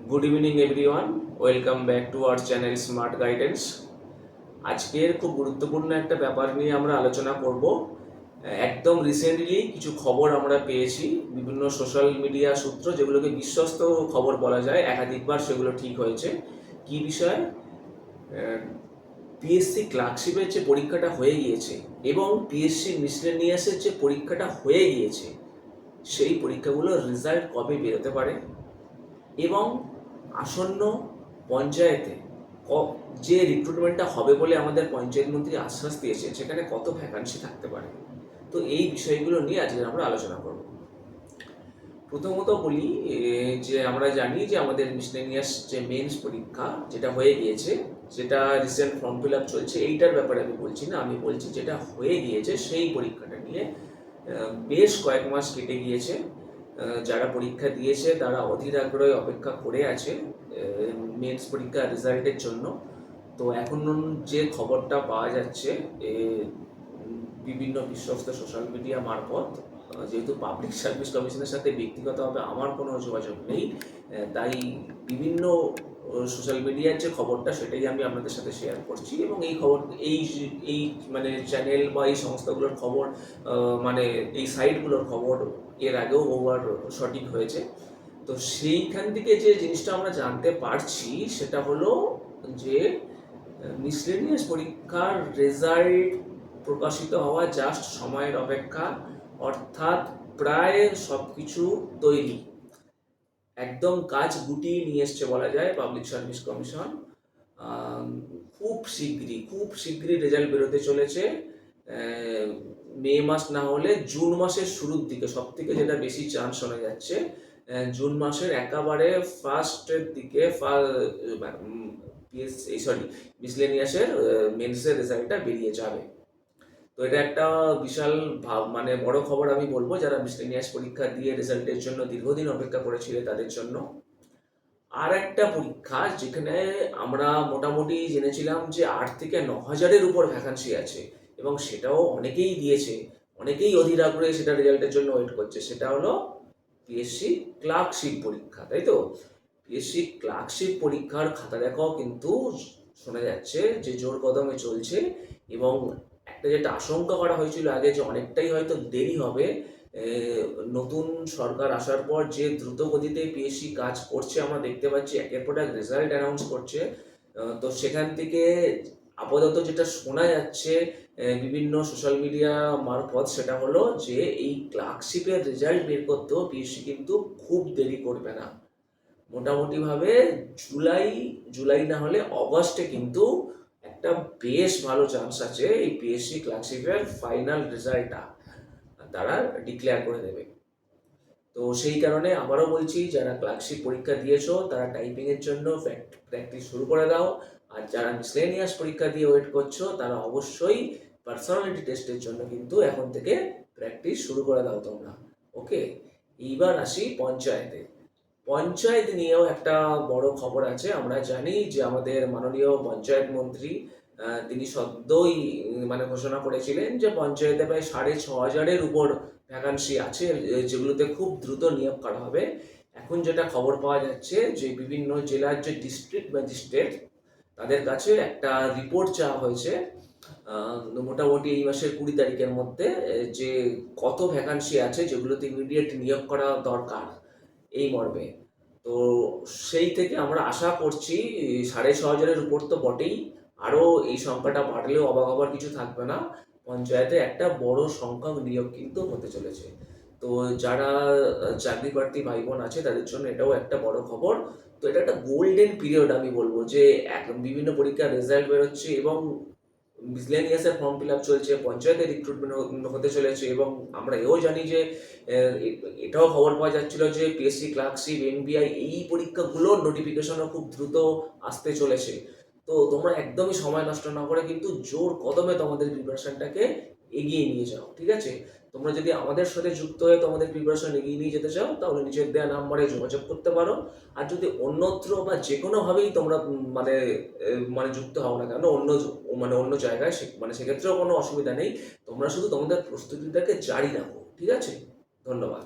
Good evening everyone, welcome back to our channel smart guidance. আজকের খুব গুরুত্বপূর্ণ একটা ব্যাপার নিয়ে আমরা আলোচনা করব। একদম রিসেন্টলি কিছু খবর আমরা পেয়েছি বিভিন্ন সোশ্যাল মিডিয়া সূত্র, যেগুলোকে বিশ্বস্ত খবর বলা যায়, একাধিকবার সেগুলো ঠিক হয়েছে। কি বিষয়? পিএসসি ক্লার্কশিপের যে পরীক্ষাটা হয়ে গিয়েছে এবং পিএসসি মিসলেনিয়াসের যে পরীক্ষাটা হয়ে গিয়েছে, সেই পরীক্ষাগুলোর রেজাল্ট কবে বেরোতে পারে এবং আসন্ন পঞ্চায়েতে যে রিক্রুটমেন্টটা হবে বলে আমাদের পঞ্চায়েত মন্ত্রী আশ্বাস দিয়েছে, সেখানে কত ভ্যাকান্সি থাকতে পারে। তো এই বিষয়গুলো নিয়ে আজকে আমরা আলোচনা করব। প্রথমত বলি যে আমরা জানি যে আমাদের মিসলেনিয়াস যে মেন্স পরীক্ষা যেটা হয়ে গিয়েছে, যেটা রিসেন্ট ফর্ম ফিল আপ চলছে, এইটার ব্যাপারে আমি বলছি না, আমি বলছি যেটা হয়ে গিয়েছে সেই পরীক্ষাটা নিয়ে বেশ কয়েক মাস কেটে গিয়েছে। যারা পরীক্ষা দিয়েছে তারা অধীর আগ্রহে অপেক্ষা করে আছে মেন্স পরীক্ষার রেজাল্টের জন্য। তো এখন যে খবরটা পাওয়া যাচ্ছে বিভিন্ন বিশ্বস্ত সোশ্যাল মিডিয়া মারফত, যেহেতু পাবলিক সার্ভিস কমিশনের সাথে ব্যক্তিগতভাবে আমার কোনো যোগাযোগ নেই, তাই বিভিন্ন সোশ্যাল মিডিয়ার যে খবরটা সেটাই আমি আপনাদের সাথে শেয়ার করছি। এবং এই খবর এই এই মানে চ্যানেল বা এই সংস্থাগুলোর খবর, মানে এই সাইটগুলোর খবর এর আগেও বহুবার সঠিক হয়েছে। তো সেইখান থেকে যে জিনিসটা আমরা জানতে পারছি সেটা হলো যে মিসলেনিয়াস পরীক্ষার রেজাল্ট প্রকাশিত হওয়া জাস্ট সময়ের অপেক্ষা, অর্থাৎ প্রায় সব কিছু তৈরি, একদম কাজ গুটিয়ে নিয়ে এসছে বলা যায় পাবলিক সার্ভিস কমিশন। খুব শীঘ্রই রেজাল্ট বেরোতে চলেছে। মে মাস না হলে জুন মাসের শুরুর দিকে সব থেকে যেটা বেশি চান্স শোনা যাচ্ছে, জুন মাসের একেবারে ফার্স্টের দিকে মিসলেনিয়াসের মেন্সের রেজাল্টটা বেরিয়ে যাবে। তো এটা একটা বিশাল মানে বড় খবর আমি বলবো যারা মিসলেনিয়াস পরীক্ষা দিয়ে রেজাল্টের জন্য দীর্ঘদিন অপেক্ষা করেছিল তাদের জন্য। আর একটা পরীক্ষা যেখানে আমরা মোটামুটি জেনেছিলাম যে 8 থেকে 9 হাজারের উপর ভ্যাকান্সি আছে এবং সেটাও অনেকেই দিয়েছে, অনেকেই অধীর আগ্রহে সেটা রেজাল্টের জন্য ওয়েট করছে, সেটা হলো পিএসসি ক্লার্কশিপ পরীক্ষা, তাই তো? পিএসসি ক্লার্কশিপ পরীক্ষার খাতা দেখাও কিন্তু শোনা যাচ্ছে যে জোর কদমে চলছে। এবং একটা যেটা আশঙ্কা করা হয়েছিল আগে যে অনেকটাই হয়তো দেরি হবে, নতুন সরকার আসার পর যে দ্রুত গতিতে পিএসসি কাজ করছে আমরা দেখতে পাচ্ছি, একের পর এক রেজাল্ট অ্যানাউন্স করছে। তো সেখান থেকে আপাতত যেটা শোনা যাচ্ছে বিভিন্ন সোশ্যাল মিডিয়া মারফত, সেটা হলো যে এই ক্লার্কশিপের রেজাল্ট বের করতেও পিএসসি কিন্তু খুব দেরি করবে না। মোটামুটিভাবে জুলাই না হলে অগস্টে কিন্তু একটা বেশ ভালো চান্স আছে এই পিএসসি ক্লার্কশিপের ফাইনাল রেজাল্টটা তারা ডিক্লেয়ার করে দেবে। তো সেই কারণে আবারও বলছি, যারা ক্লার্কশিপ পরীক্ষা দিয়েছো তারা টাইপিংয়ের জন্য প্র্যাকটিস শুরু করে দাও। আর যারা মিসলেনিয়াস পরীক্ষা দিয়ে ওয়েট করছো তারা অবশ্যই পার্সোনালিটি টেস্টের জন্য কিন্তু এখন থেকে প্র্যাকটিস শুরু করে দাও তোমরা। ওকে, এইবার আসি পঞ্চায়েতে। পঞ্চায়েত নিয়েও একটা বড় খবর আছে। আমরা জানি যে আমাদের মাননীয় পঞ্চায়েত মন্ত্রী তিনি সদ্যই মানে ঘোষণা করেছিলেন যে পঞ্চায়েতে প্রায় 6,500-এর উপর ভ্যাকান্সি আছে, যেগুলোতে খুব দ্রুত নিয়োগ করা হবে। এখন যেটা খবর পাওয়া যাচ্ছে যে বিভিন্ন জেলার যে ডিস্ট্রিক্ট ম্যাজিস্ট্রেট তাদের কাছে একটা রিপোর্ট চাওয়া হয়েছে মোটামুটি এই মাসের 20 তারিখের মধ্যে, যে কত ভ্যাকান্সি আছে যেগুলোতে ইমিডিয়েট নিয়োগ করা দরকার এই মর্মে। তো সেই থেকে আমরা আশা করছি 6,500-এর উপর তো বটেই, আরও এই সংখ্যাটা বাড়লেও অবাক হবার কিছু থাকবে না। পঞ্চায়েতে একটা বড় সংখ্যক নিয়োগ কিন্তু হতে চলেছে। তো যারা চাকরি প্রার্থী ভাই বোন আছে তাদের জন্য এটাও একটা বড় খবর। তো এটা একটা গোল্ডেন পিরিয়ড আমি বলবো, যে বিভিন্ন পরীক্ষার রেজাল্ট বেরোচ্ছে এবং মিসলেনিয়াসের ফর্ম ফিল আপ চলছে, পঞ্চায়েতের রিক্রুটমেন্ট হতে চলেছে। এবং আমরা এও জানি যে এটাও খবর পাওয়া যাচ্ছিল যে পিএসসি ক্লার্কশিপ, এনবিআই এই পরীক্ষাগুলোর নোটিফিকেশনও খুব দ্রুত আসতে চলেছে। তো তোমরা একদমই সময় নষ্ট না করে কিন্তু জোর কদমে তোমাদের প্রিপারেশনটাকে এগিয়ে নিয়ে যাও, ঠিক আছে? তোমরা যদি আমাদের সাথে যুক্ত হয়ে তোমাদের প্রিপারেশন এগিয়ে নিয়ে যেতে চাও তাহলে নিচের দেওয়া নাম্বারে যোগাযোগ করতে পারো। আর যদি অন্যত্র বা যে কোনোভাবেই তোমরা মানে মানে যুক্ত হও না কেন, অন্য জায়গায়, মানে সেক্ষেত্রেও কোনো অসুবিধা নেই। তোমরা শুধু তোমাদের প্রস্তুতিটাকে জারি রাখো, ঠিক আছে? ধন্যবাদ।